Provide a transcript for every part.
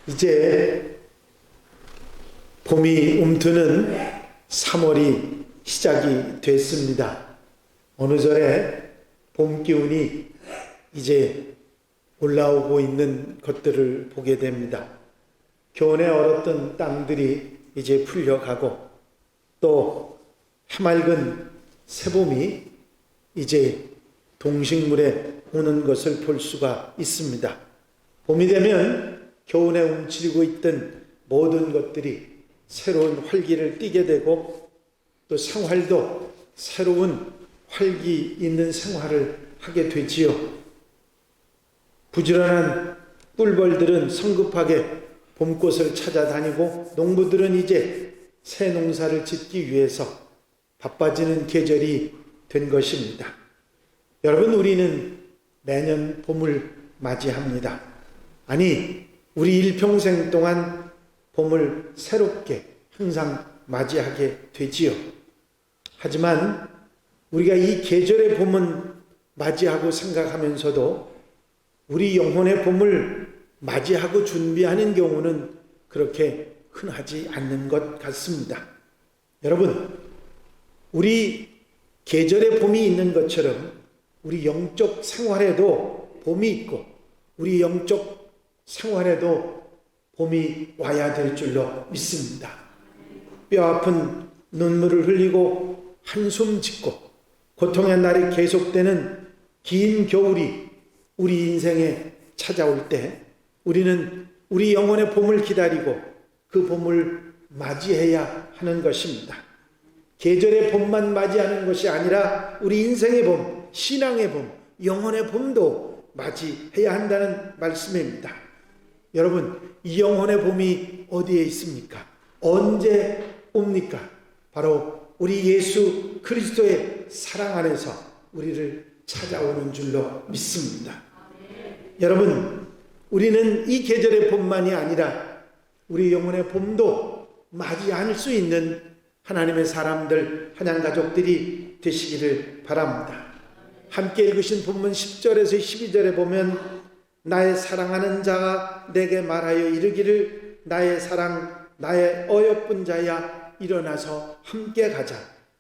이제 봄이 움트는 3월이 시작이 됐습니다. 어느 절에 봄 기운이 이제 올라오고 있는 것들을 보게 됩니다. 겨울에 얼었던 땅들이 이제 풀려가고 또 해맑은 새봄이 이제 동식물에 오는 것을 볼 수가 있습니다. 봄이 되면 겨울에 움츠리고 있던 모든 것들이 새로운 활기를 띠게 되고 또 생활도 새로운 활기 있는 생활을 하게 되지요. 부지런한 꿀벌들은 성급하게 봄꽃을 찾아다니고 농부들은 이제 새 농사를 짓기 위해서 바빠지는 계절이 된 것입니다. 여러분, 우리는 매년 봄을 맞이합니다. 아니, 우리 일평생 동안 봄을 새롭게 항상 맞이하게 되지요. 하지만 우리가 이 계절의 봄은 맞이하고 생각하면서도 우리 영혼의 봄을 맞이하고 준비하는 경우는 그렇게 흔하지 않는 것 같습니다. 여러분, 우리 계절의 봄이 있는 것처럼 우리 영적 생활에도 봄이 있고 우리 영적 생활에도 봄이 와야 될 줄로 믿습니다. 뼈아픈 눈물을 흘리고 한숨 짓고 고통의 날이 계속되는 긴 겨울이 우리 인생에 찾아올 때 우리는 우리 영혼의 봄을 기다리고 그 봄을 맞이해야 하는 것입니다. 계절의 봄만 맞이하는 것이 아니라 우리 인생의 봄, 신앙의 봄, 영혼의 봄도 맞이해야 한다는 말씀입니다. 여러분, 이 영혼의 봄이 어디에 있습니까? 언제 옵니까? 바로 우리 예수 그리스도의 사랑 안에서 우리를 찾아오는 줄로 믿습니다. 여러분, 우리는 이 계절의 봄만이 아니라 우리 영혼의 봄도 맞이할 수 있는 하나님의 사람들, 한양 가족들이 되시기를 바랍니다. 함께 읽으신 본문 10절에서 12절에 보면 나의 사랑하는 자가 내게 말하여 이르기를 나의 사랑, 나의 어여쁜 자야 일어나서 함께 가자.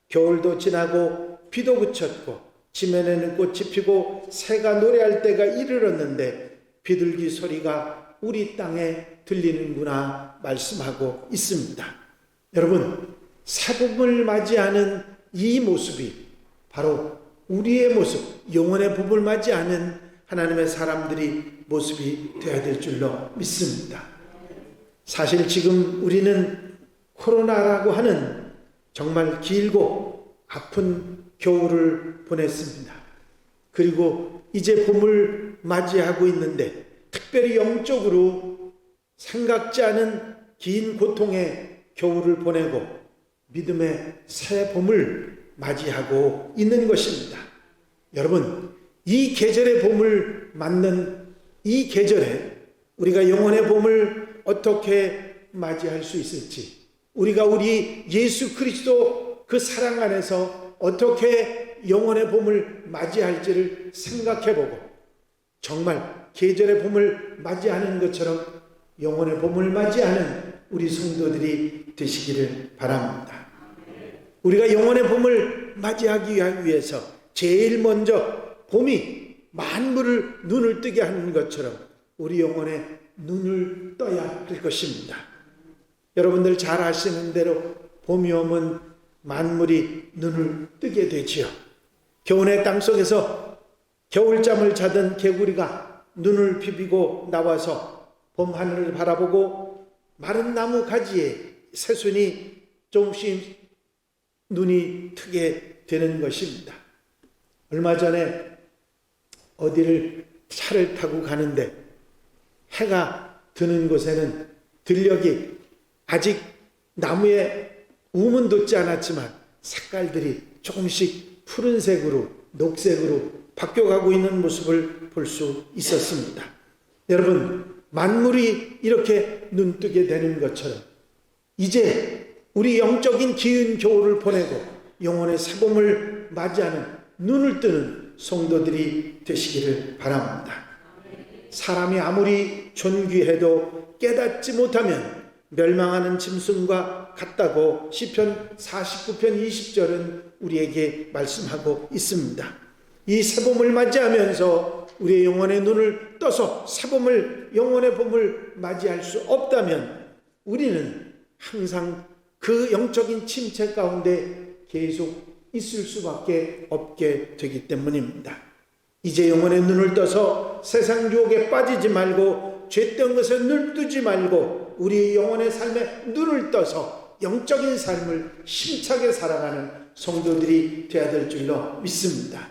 겨울도 지나고 비도 그쳤고 지면에는 꽃이 피고 새가 노래할 때가 이르렀는데 비둘기 소리가 우리 땅에 들리는구나 말씀하고 있습니다. 여러분, 새봄을 맞이하는 이 모습이 바로 우리의 모습, 영혼의 봄을 맞이하는 하나님의 사람들이 모습이 되어야 될 줄로 믿습니다. 사실 지금 우리는 코로나라고 하는 정말 길고 아픈 겨울을 보냈습니다. 그리고 이제 봄을 맞이하고 있는데 특별히 영적으로 생각지 않은 긴 고통의 겨울을 보내고 믿음의 새 봄을 맞이하고 있는 것입니다. 여러분, 이 계절의 봄을 맞는 이 계절에 우리가 영혼의 봄을 어떻게 맞이할 수 있을지, 우리가 우리 예수 그리스도 그 사랑 안에서 어떻게 영혼의 봄을 맞이할지를 생각해보고 정말 계절의 봄을 맞이하는 것처럼 영혼의 봄을 맞이하는 우리 성도들이 되시기를 바랍니다. 우리가 영혼의 봄을 맞이하기 위해서 제일 먼저 봄이 만물을 눈을 뜨게 하는 것처럼 우리 영혼의 눈을 떠야 할 것입니다. 여러분들 잘 아시는 대로 봄이 오면 만물이 눈을 뜨게 되지요. 겨울의 땅속에서 겨울잠을 자던 개구리가 눈을 비비고 나와서 봄 하늘을 바라보고 마른 나무 가지에 새순이 조금씩 눈이 트게 되는 것입니다. 얼마 전에 어디를 차를 타고 가는데 해가 드는 곳에는 들녘이 아직 나무에 움은 돋지 않았지만 색깔들이 조금씩 푸른색으로 녹색으로 바뀌어가고 있는 모습을 볼 수 있었습니다. 여러분, 만물이 이렇게 눈뜨게 되는 것처럼 이제 우리 영적인 긴 겨울을 보내고 영혼의 새봄을 맞이하는 눈을 뜨는 성도들이 되시기를 바랍니다. 사람이 아무리 존귀해도 깨닫지 못하면 멸망하는 짐승과 같다고 시편 49편 20절은 우리에게 말씀하고 있습니다. 이 새봄을 맞이하면서 우리의 영혼의 눈을 떠서 새봄을, 영혼의 봄을 맞이할 수 없다면 우리는 항상 그 영적인 침체 가운데 계속 있을 수밖에 없게 되기 때문입니다. 이제 영혼의 눈을 떠서 세상 유혹에 빠지지 말고 죄된 것에 눈을 뜨지 말고 우리 영혼의 삶에 눈을 떠서 영적인 삶을 힘차게 살아가는 성도들이 되어야 될 줄로 믿습니다.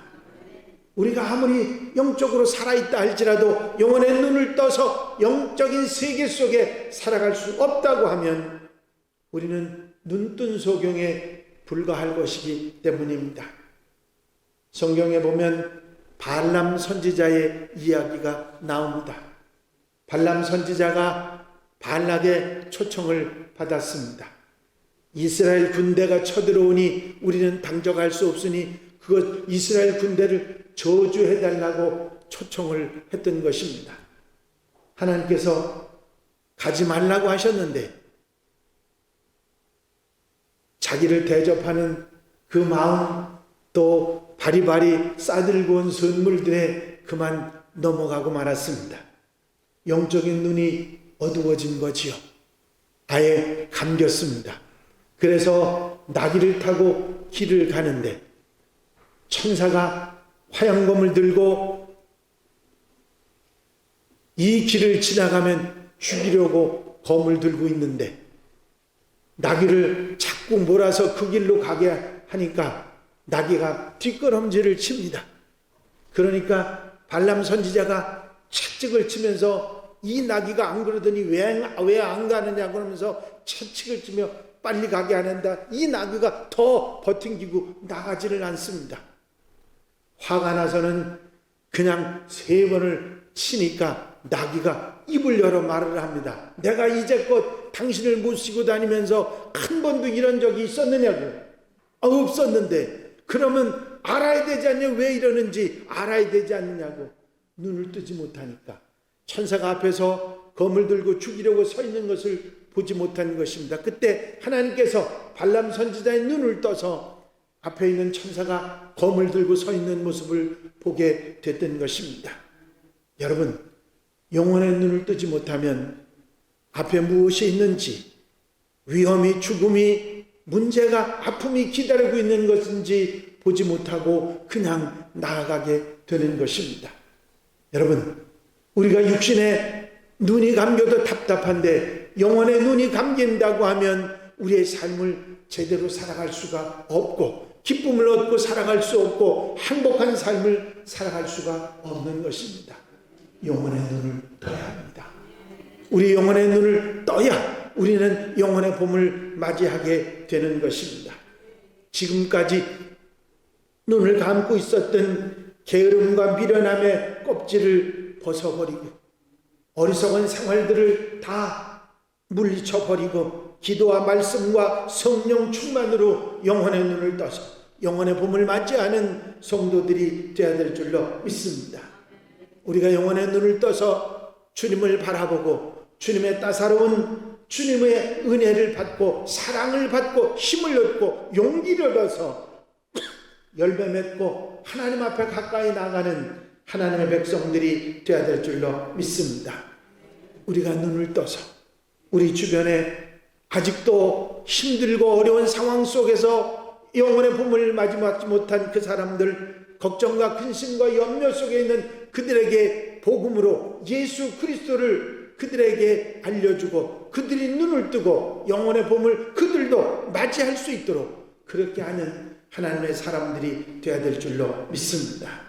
우리가 아무리 영적으로 살아있다 할지라도 영혼의 눈을 떠서 영적인 세계 속에 살아갈 수 없다고 하면 우리는 눈뜬 소경에 불과할 것이기 때문입니다. 성경에 보면 발람 선지자의 이야기가 나옵니다. 발람 선지자가 발락의 초청을 받았습니다. 이스라엘 군대가 쳐들어오니 우리는 당적할 수 없으니 그것 이스라엘 군대를 저주해달라고 초청을 했던 것입니다. 하나님께서 가지 말라고 하셨는데 자기를 대접하는 그 마음, 또 바리바리 싸들고 온 선물들에 그만 넘어가고 말았습니다. 영적인 눈이 어두워진 거지요. 아예 감겼습니다. 그래서 나귀를 타고 길을 가는데 천사가 화양검을 들고 이 길을 지나가면 죽이려고 검을 들고 있는데 나귀를 자꾸 몰아서 그 길로 가게 하니까 나귀가 뒷걸음질을 칩니다. 그러니까 발람 선지자가 채찍을 치면서 이 나귀가 안 그러더니 왜 안 가느냐 그러면서 채찍을 치며 빨리 가게 하는다. 이 나귀가 더 버팅기고 나가지를 않습니다. 화가 나서는 그냥 3번을 치니까 나귀가 입을 열어 말을 합니다. 내가 이제껏 당신을 모시고 다니면서 한 번도 이런 적이 있었느냐고. 없었는데 그러면 알아야 되지 않냐, 왜 이러는지 알아야 되지 않느냐고. 눈을 뜨지 못하니까 천사가 앞에서 검을 들고 죽이려고 서 있는 것을 보지 못한 것입니다. 그때 하나님께서 발람 선지자의 눈을 떠서 앞에 있는 천사가 검을 들고 서 있는 모습을 보게 됐던 것입니다. 여러분, 영혼의 눈을 뜨지 못하면 앞에 무엇이 있는지, 위험이, 죽음이, 문제가, 아픔이 기다리고 있는 것인지 보지 못하고 그냥 나아가게 되는 것입니다. 여러분, 우리가 육신의 눈이 감겨도 답답한데 영혼의 눈이 감긴다고 하면 우리의 삶을 제대로 살아갈 수가 없고 기쁨을 얻고 살아갈 수 없고 행복한 삶을 살아갈 수가 없는 것입니다. 영혼의 눈을 떠야 합니다. 우리 영혼의 눈을 떠야 우리는 영혼의 봄을 맞이하게 되는 것입니다. 지금까지 눈을 감고 있었던 게으름과 미련함의 껍질을 벗어버리고 어리석은 생활들을 다 물리쳐버리고 기도와 말씀과 성령 충만으로 영혼의 눈을 떠서 영혼의 봄을 맞이하는 성도들이 되어야 될 줄로 믿습니다. 우리가 영혼의 눈을 떠서 주님을 바라보고 주님의 따사로운 주님의 은혜를 받고 사랑을 받고 힘을 얻고 용기를 얻어서 열매 맺고 하나님 앞에 가까이 나가는 하나님의 백성들이 되어야 될 줄로 믿습니다. 우리가 눈을 떠서 우리 주변에 아직도 힘들고 어려운 상황 속에서 영혼의 봄을 맞이하지 못한 그 사람들, 걱정과 근심과 염려 속에 있는 그들에게 복음으로 예수 그리스도를 그들에게 알려주고 그들이 눈을 뜨고 영혼의 봄을 그들도 맞이할 수 있도록 그렇게 하는 하나님의 사람들이 되어야 될 줄로 믿습니다.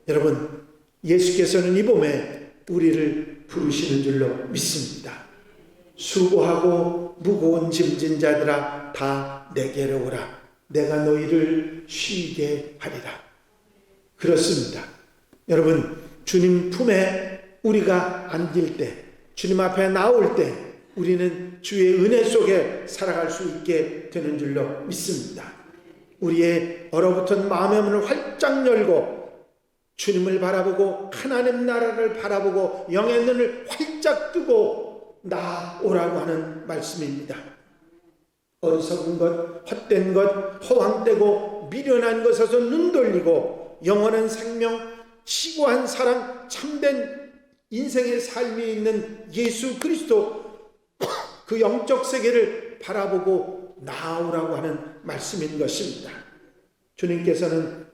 여러분, 예수께서는 이 봄에 우리를 부르시는 줄로 믿습니다. 수고하고 무거운 짐진 자들아 다 내게로 오라. 내가 너희를 쉬게 하리라. 그렇습니다. 여러분, 주님 품에 우리가 안길 때, 주님 앞에 나올 때 우리는 주의 은혜 속에 살아갈 수 있게 되는 줄로 믿습니다. 우리의 얼어붙은 마음의 문을 활짝 열고 주님을 바라보고 하나님 나라를 바라보고 영의 눈을 활짝 뜨고 나오라고 하는 말씀입니다. 어리석은 것, 헛된 것, 허황되고 미련한 것에서 눈 돌리고 영원한 생명, 지고한 사랑, 참된 인생의 삶이 있는 예수 그리스도 그 영적 세계를 바라보고 나오라고 하는 말씀인 것입니다. 주님께서는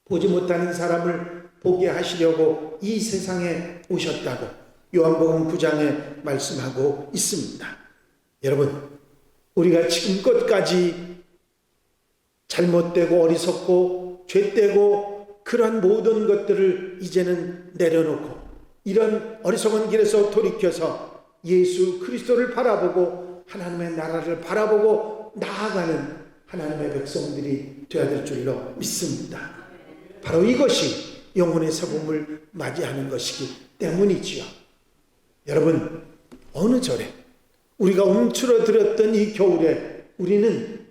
보지 못하는 사람을 보게 하시려고 이 세상에 오셨다고 요한복음 9장에 말씀하고 있습니다. 여러분, 우리가 지금껏까지 잘못되고 어리석고 죄되고 그러한 모든 것들을 이제는 내려놓고 이런 어리석은 길에서 돌이켜서 예수 그리스도를 바라보고 하나님의 나라를 바라보고 나아가는 하나님의 백성들이 되어야 될 줄로 믿습니다. 바로 이것이 영혼의 새봄을 맞이하는 것이기 때문이지요. 여러분, 어느 절에 우리가 움츠러들었던 이 겨울에 우리는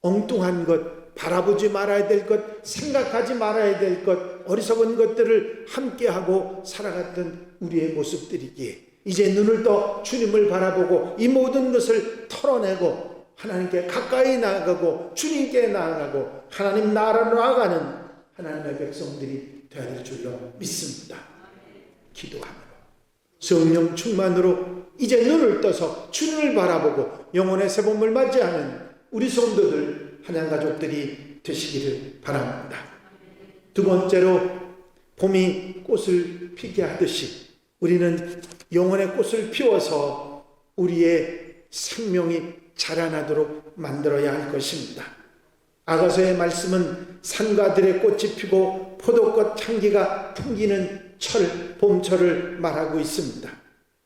엉뚱한 것, 바라보지 말아야 될 것, 생각하지 말아야 될 것, 어리석은 것들을 함께하고 살아갔던 우리의 모습들이기에 이제 눈을 떠 주님을 바라보고 이 모든 것을 털어내고 하나님께 가까이 나아가고 주님께 나아가고 하나님 나라로 나아가는 하나님의 백성들이 되어야 될 줄로 믿습니다. 기도하며 성령 충만으로 이제 눈을 떠서 주님을 바라보고 영혼의 새봄을 맞이하는 우리 성도들, 한양 가족들이 되시기를 바랍니다. 두 번째로 봄이 꽃을 피게 하듯이 우리는 영혼의 꽃을 피워서 우리의 생명이 자라나도록 만들어야 할 것입니다. 아가서의 말씀은 산과 들의 꽃이 피고 포도꽃 향기가 풍기는 철, 봄철을 말하고 있습니다.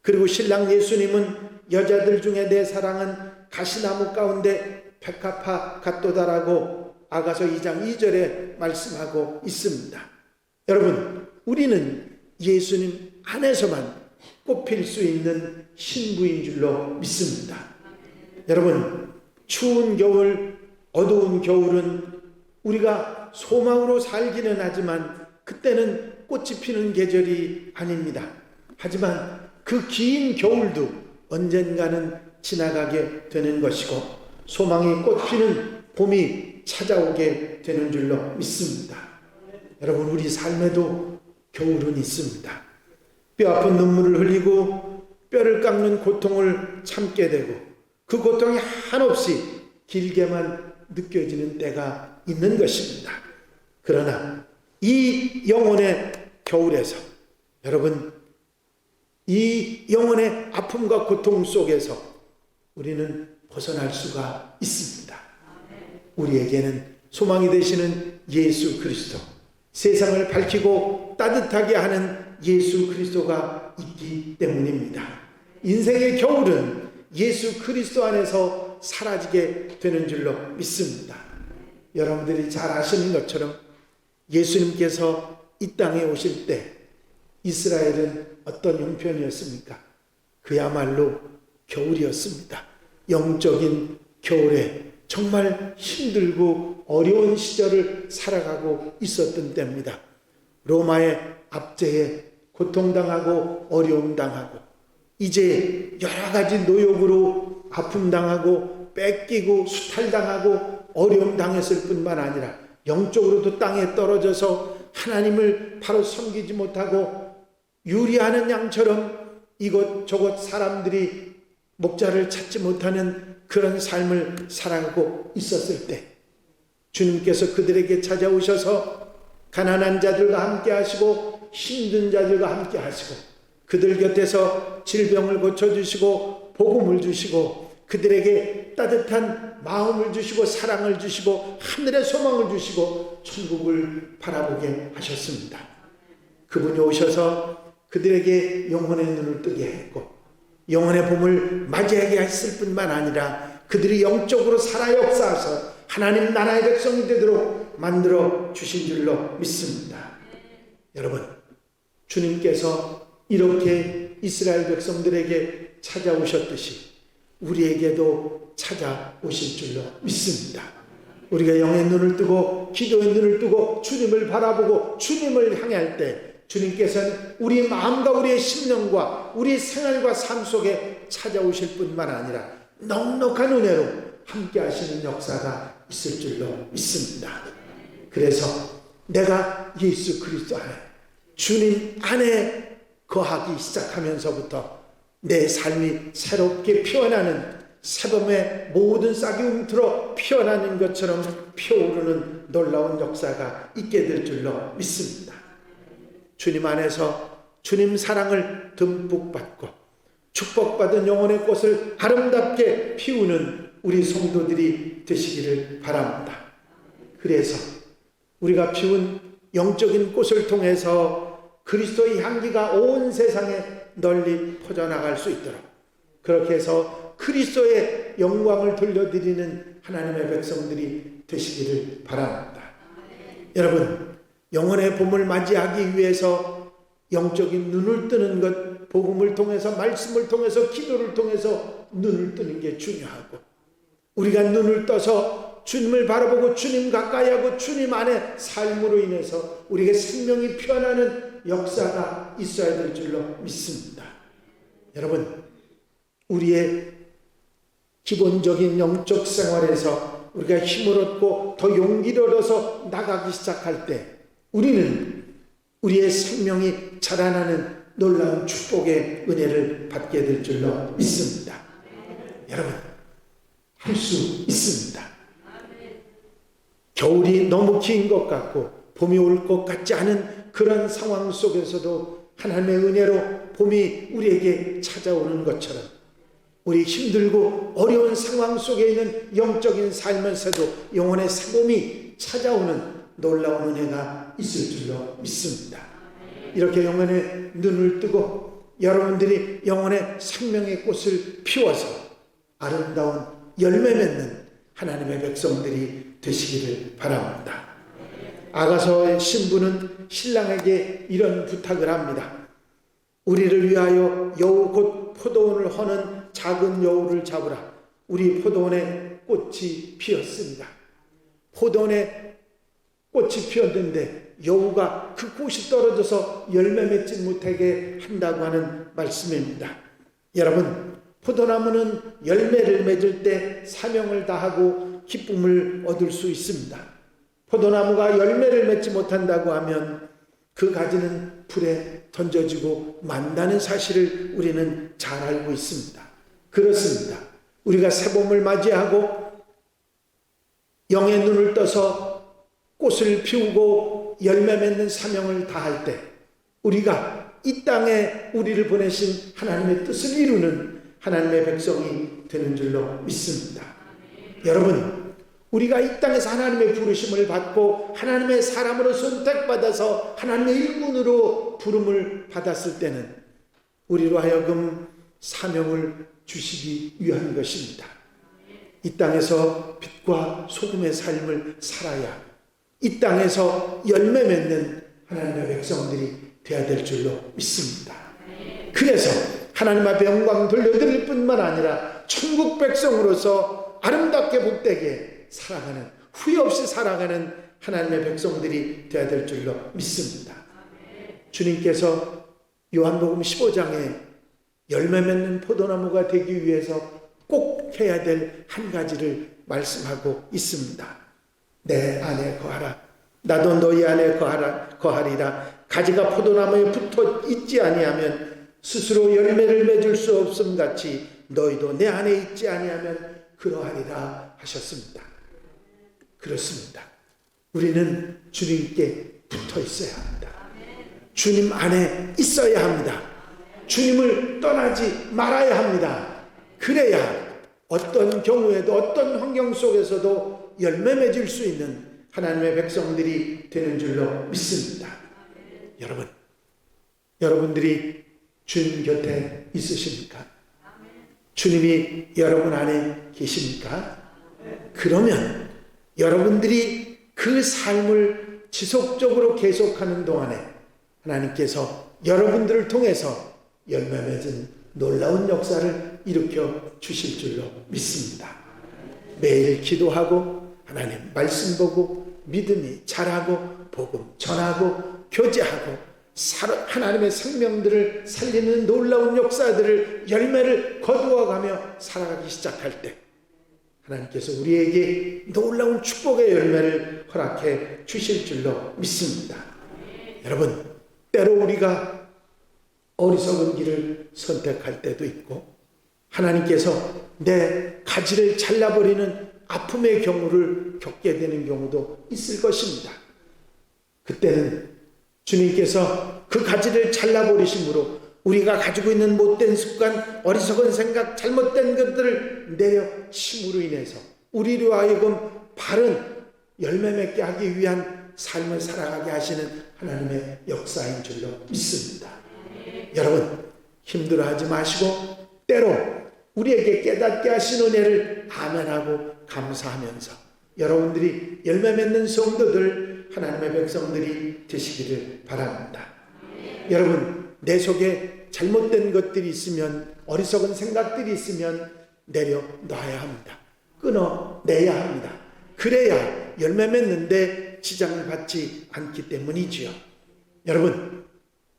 그리고 신랑 예수님은 여자들 중에 내 사랑은 가시나무 가운데 백합화 같도다라고 아가서 2장 2절에 말씀하고 있습니다. 여러분, 우리는 예수님 안에서만 꽃필 수 있는 신부인 줄로 믿습니다. 여러분, 추운 겨울, 어두운 겨울은 우리가 소망으로 살기는 하지만 그때는 꽃이 피는 계절이 아닙니다. 하지만 그 긴 겨울도 언젠가는 지나가게 되는 것이고 소망이 꽃피는 봄이 찾아오게 되는 줄로 믿습니다. 여러분, 우리 삶에도 겨울은 있습니다. 뼈 아픈 눈물을 흘리고 뼈를 깎는 고통을 참게 되고 그 고통이 한없이 길게만 느껴지는 때가 있는 것입니다. 그러나 이 영혼의 겨울에서 여러분, 이 영혼의 아픔과 고통 속에서 우리는 벗어날 수가 있습니다. 우리에게는 소망이 되시는 예수 그리스도, 세상을 밝히고 따뜻하게 하는 예수 그리스도가 있기 때문입니다. 인생의 겨울은 예수 그리스도 안에서 사라지게 되는 줄로 믿습니다. 여러분들이 잘 아시는 것처럼 예수님께서 이 땅에 오실 때 이스라엘은 어떤 형편이었습니까? 그야말로 겨울이었습니다. 영적인 겨울에 정말 힘들고 어려운 시절을 살아가고 있었던 때입니다. 로마의 압제에 고통당하고 어려움당하고 이제 여러 가지 노역으로 아픔당하고 뺏기고 수탈당하고 어려움당했을 뿐만 아니라 영적으로도 땅에 떨어져서 하나님을 바로 섬기지 못하고 유리하는 양처럼 이곳저곳 사람들이 목자를 찾지 못하는 그런 삶을 살아가고 있었을 때 주님께서 그들에게 찾아오셔서 가난한 자들과 함께 하시고 힘든 자들과 함께 하시고 그들 곁에서 질병을 고쳐주시고 복음을 주시고 그들에게 따뜻한 마음을 주시고 사랑을 주시고 하늘의 소망을 주시고 천국을 바라보게 하셨습니다. 그분이 오셔서 그들에게 영혼의 눈을 뜨게 했고 영혼의 봄을 맞이하게 했을 뿐만 아니라 그들이 영적으로 살아 역사하셔서 하나님 나라의 백성이 되도록 만들어 주신 줄로 믿습니다. 여러분, 주님께서 이렇게 이스라엘 백성들에게 찾아오셨듯이 우리에게도 찾아오실 줄로 믿습니다. 우리가 영의 눈을 뜨고 기도의 눈을 뜨고 주님을 바라보고 주님을 향할 때 주님께서는 우리 마음과 우리의 심령과 우리 생활과 삶 속에 찾아오실 뿐만 아니라 넉넉한 은혜로 함께 하시는 역사가 있을 줄로 믿습니다. 그래서 내가 예수 그리스도 안에 주님 안에 거하기 시작하면서부터 내 삶이 새롭게 피어나는 새봄의 모든 싹이 움틀어 피어나는 것처럼 피어오르는 놀라운 역사가 있게 될 줄로 믿습니다. 주님 안에서 주님 사랑을 듬뿍 받고 축복받은 영혼의 꽃을 아름답게 피우는 우리 성도들이 되시기를 바랍니다. 그래서 우리가 피운 영적인 꽃을 통해서 그리스도의 향기가 온 세상에 널리 퍼져나갈 수 있도록 그렇게 해서 그리스도의 영광을 돌려드리는 하나님의 백성들이 되시기를 바랍니다. 여러분, 영혼의 봄을 맞이하기 위해서 영적인 눈을 뜨는 것, 복음을 통해서, 말씀을 통해서, 기도를 통해서 눈을 뜨는 게 중요하고, 우리가 눈을 떠서 주님을 바라보고 주님 가까이 하고 주님 안에 삶으로 인해서 우리에게 생명이 피어나는 역사가 있어야 될 줄로 믿습니다. 여러분, 우리의 기본적인 영적 생활에서 우리가 힘을 얻고 더 용기를 얻어서 나가기 시작할 때 우리는 우리의 생명이 자라나는 놀라운 축복의 은혜를 받게 될 줄로 믿습니다. 여러분, 할 수 있습니다. 겨울이 너무 긴 것 같고 봄이 올 것 같지 않은 그런 상황 속에서도 하나님의 은혜로 봄이 우리에게 찾아오는 것처럼 우리 힘들고 어려운 상황 속에 있는 영적인 삶에서도 영혼의 새봄이 찾아오는 놀라운 은혜가 있을 줄로 믿습니다. 이렇게 영혼의 눈을 뜨고 여러분들이 영혼의 생명의 꽃을 피워서 아름다운 열매 맺는 하나님의 백성들이 되시기를 바랍니다. 아가서의 신부는 신랑에게 이런 부탁을 합니다. 우리를 위하여 여우 곧 포도원을 허는 작은 여우를 잡으라. 우리 포도원에 꽃이 피었습니다. 포도원에 꽃이 피었는데 여우가 그 꽃이 떨어져서 열매 맺지 못하게 한다고 하는 말씀입니다. 여러분, 포도나무는 열매를 맺을 때 사명을 다하고 기쁨을 얻을 수 있습니다. 포도나무가 열매를 맺지 못한다고 하면 그 가지는 불에 던져지고 만다는 사실을 우리는 잘 알고 있습니다. 그렇습니다. 우리가 새봄을 맞이하고 영의 눈을 떠서 꽃을 피우고 열매 맺는 사명을 다할 때 우리가 이 땅에 우리를 보내신 하나님의 뜻을 이루는 하나님의 백성이 되는 줄로 믿습니다. 여러분, 우리가 이 땅에서 하나님의 부르심을 받고 하나님의 사람으로 선택받아서 하나님의 일꾼으로 부름을 받았을 때는 우리로 하여금 사명을 주시기 위한 것입니다. 이 땅에서 빛과 소금의 삶을 살아야 이 땅에서 열매 맺는 하나님의 백성들이 되어야 될 줄로 믿습니다. 그래서 하나님 앞에 영광 돌려드릴 뿐만 아니라 천국 백성으로서 아름답게 복되게 살아가는, 후회 없이 살아가는 하나님의 백성들이 되어야 될 줄로 믿습니다. 주님께서 요한복음 15장에 열매 맺는 포도나무가 되기 위해서 꼭 해야 될 한 가지를 말씀하고 있습니다. 내 안에 거하라. 나도 너희 안에 거하리라. 가지가 포도나무에 붙어 있지 아니하면 스스로 열매를 맺을 수 없음 같이 너희도 내 안에 있지 아니하면 그러하리라 하셨습니다. 그렇습니다. 우리는 주님께 붙어 있어야 합니다. 주님 안에 있어야 합니다. 주님을 떠나지 말아야 합니다. 그래야 어떤 경우에도 어떤 환경 속에서도 열매 맺을 수 있는 하나님의 백성들이 되는 줄로 믿습니다. 여러분, 여러분들이 주님 곁에 있으십니까? 주님이 여러분 안에 계십니까? 그러면 여러분들이 그 삶을 지속적으로 계속하는 동안에 하나님께서 여러분들을 통해서 열매 맺은 놀라운 역사를 일으켜 주실 줄로 믿습니다. 매일 기도하고 하나님 말씀 보고 믿음이 자라고 복음 전하고 교제하고 하나님의 생명들을 살리는 놀라운 역사들을 열매를 거두어가며 살아가기 시작할 때 하나님께서 우리에게 놀라운 축복의 열매를 허락해 주실 줄로 믿습니다. 여러분, 때로 우리가 어리석은 길을 선택할 때도 있고 하나님께서 내 가지를 잘라버리는 아픔의 경우를 겪게 되는 경우도 있을 것입니다. 그때는 주님께서 그 가지를 잘라버리심으로 우리가 가지고 있는 못된 습관, 어리석은 생각, 잘못된 것들을 내려 심으로 인해서 우리로 하여금 바른 열매 맺게 하기 위한 삶을 살아가게 하시는 하나님의 역사인 줄로 믿습니다. 여러분, 힘들어하지 마시고 때로 우리에게 깨닫게 하신 은혜를 아멘하고 감사하면서 여러분들이 열매 맺는 성도들, 하나님의 백성들이 되시기를 바랍니다. 여러분, 내 속에 잘못된 것들이 있으면, 어리석은 생각들이 있으면 내려놔야 합니다. 끊어내야 합니다. 그래야 열매 맺는데 지장을 받지 않기 때문이지요. 여러분,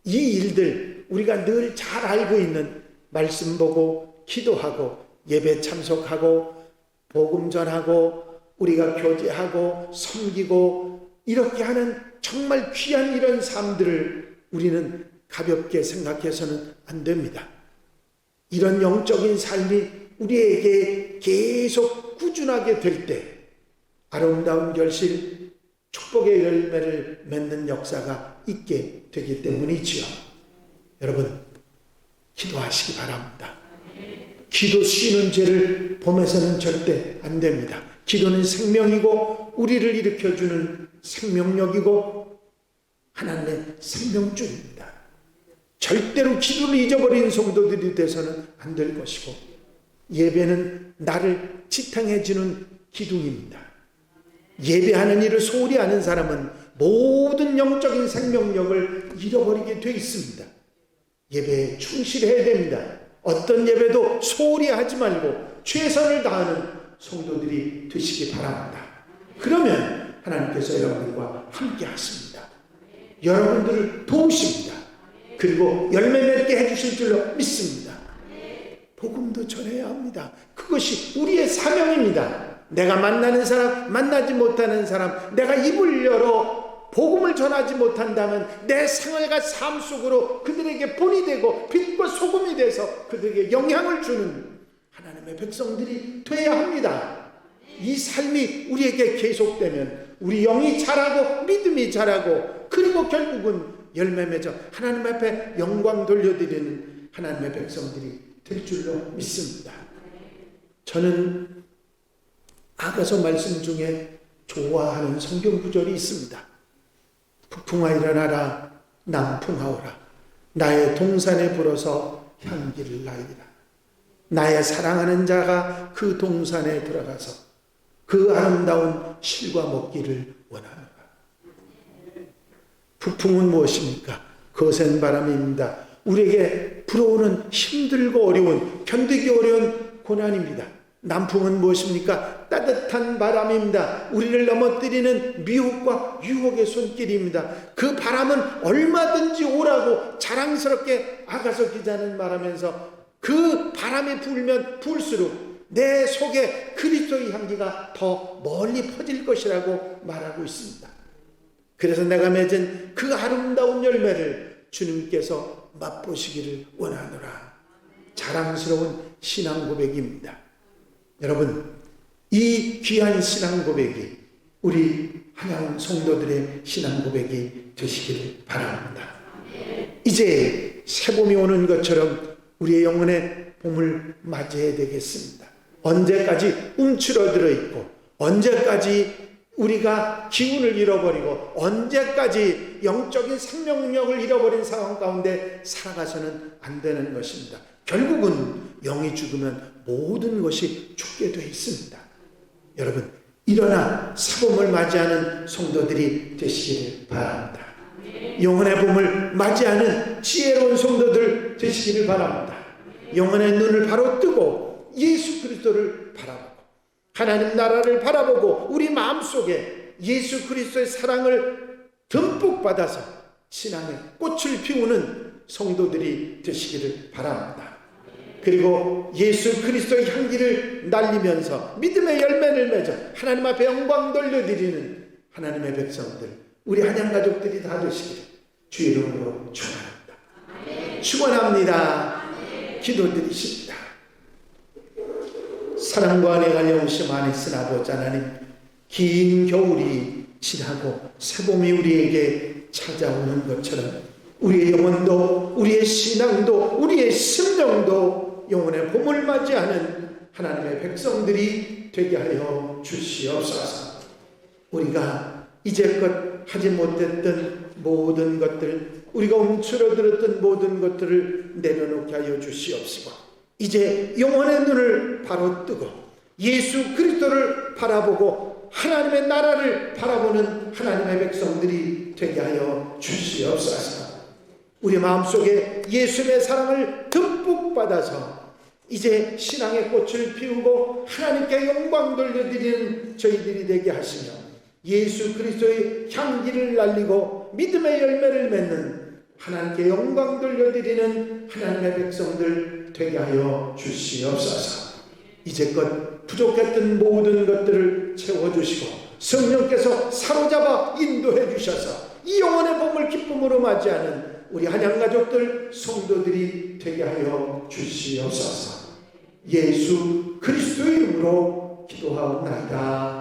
이 일들 우리가 늘 잘 알고 있는 말씀 보고 기도하고 예배 참석하고 복음 전하고 우리가 교제하고 섬기고 이렇게 하는 정말 귀한 이런 삶들을 우리는 가볍게 생각해서는 안 됩니다. 이런 영적인 삶이 우리에게 계속 꾸준하게 될 때 아름다운 결실, 축복의 열매를 맺는 역사가 있게 되기 때문이지요. 여러분, 기도하시기 바랍니다. 기도 쉬는 죄를 범해서는 절대 안 됩니다. 기도는 생명이고 우리를 일으켜주는 생명력이고 하나님의 생명줄입니다. 절대로 기도를 잊어버리는 성도들이 돼서는 안 될 것이고 예배는 나를 지탱해주는 기둥입니다. 예배하는 일을 소홀히 하는 사람은 모든 영적인 생명력을 잃어버리게 되어 있습니다. 예배에 충실해야 됩니다. 어떤 예배도 소홀히 하지 말고 최선을 다하는 성도들이 되시기 바랍니다. 그러면 하나님께서 여러분들과 함께 하십니다. 여러분들을 도우십니다. 그리고 열매 맺게 해주실 줄로 믿습니다. 복음도 전해야 합니다. 그것이 우리의 사명입니다. 내가 만나는 사람, 만나지 못하는 사람, 내가 입을 열어 복음을 전하지 못한다면 내 생활과 삶 속으로 그들에게 본이 되고 빛과 소금이 돼서 그들에게 영향을 주는 하나님의 백성들이 되어야 합니다. 이 삶이 우리에게 계속되면 우리 영이 자라고 믿음이 자라고 그리고 결국은 열매 맺어 하나님 앞에 영광 돌려드리는 하나님의 백성들이 될 줄로 믿습니다. 저는 아가서 말씀 중에 좋아하는 성경 구절이 있습니다. 북풍아 일어나라, 남풍하오라. 나의 동산에 불어서 향기를 나이리라. 나의 사랑하는 자가 그 동산에 들어가서 그 아름다운 실과 먹기를 원하노라. 북풍은 무엇입니까? 거센 바람입니다. 우리에게 불어오는 힘들고 어려운, 견디기 어려운 고난입니다. 남풍은 무엇입니까? 따뜻한 바람입니다. 우리를 넘어뜨리는 미혹과 유혹의 손길입니다. 그 바람은 얼마든지 오라고 자랑스럽게 아가서 기자는 말하면서 그 바람이 불면 불수록 내 속에 그리스도의 향기가 더 멀리 퍼질 것이라고 말하고 있습니다. 그래서 내가 맺은 그 아름다운 열매를 주님께서 맛보시기를 원하노라. 자랑스러운 신앙 고백입니다. 여러분, 이 귀한 신앙 고백이 우리 한양 성도들의 신앙 고백이 되시기를 바랍니다. 이제 새봄이 오는 것처럼 우리의 영혼의 봄을 맞이해야 되겠습니다. 언제까지 움츠러들어 있고 언제까지 우리가 기운을 잃어버리고 언제까지 영적인 생명력을 잃어버린 상황 가운데 살아가서는 안 되는 것입니다. 결국은 영이 죽으면 모든 것이 죽게 되어 있습니다. 여러분, 일어나 새봄을 맞이하는 성도들이 되시기를 바랍니다. 영혼의 봄을 맞이하는 지혜로운 성도들 되시기를 바랍니다. 영혼의 눈을 바로 뜨고 예수 그리스도를 바라보고 하나님 나라를 바라보고 우리 마음속에 예수 그리스도의 사랑을 듬뿍 받아서 신앙의 꽃을 피우는 성도들이 되시기를 바랍니다. 그리고 예수 그리스도의 향기를 날리면서 믿음의 열매를 맺어 하나님 앞에 영광 돌려드리는 하나님의 백성들, 우리 한양 가족들이 다 되시기를 주 이름으로 축원합니다. 축원합니다. 기도드리십니다. 사랑과 은혜가 영심 안에 있으나 아버지 하나님, 긴 겨울이 지나고 새봄이 우리에게 찾아오는 것처럼 우리의 영혼도, 우리의 신앙도, 우리의 심령도 영혼의 봄을 맞이하는 하나님의 백성들이 되게 하여 주시옵소서. 우리가 이제껏 하지 못했던 모든 것들, 우리가 움츠러들었던 모든 것들을 내려놓게 하여 주시옵시고, 이제 영혼의 눈을 바로 뜨고 예수 그리스도를 바라보고 하나님의 나라를 바라보는 하나님의 백성들이 되게 하여 주시옵소서. 우리 마음속에 예수님의 사랑을 듬뿍 받아서 이제 신앙의 꽃을 피우고 하나님께 영광 돌려드리는 저희들이 되게 하시며 예수 그리스도의 향기를 날리고 믿음의 열매를 맺는 하나님께 영광 돌려드리는 하나님의 백성들 되게 하여 주시옵소서. 이제껏 부족했던 모든 것들을 채워주시고 성령께서 사로잡아 인도해 주셔서 이 영혼의 봄을 기쁨으로 맞이하는 우리 한양가족들 성도들이 되게 하여 주시옵소서. 예수 그리스도의 이름으로 기도하옵나이다.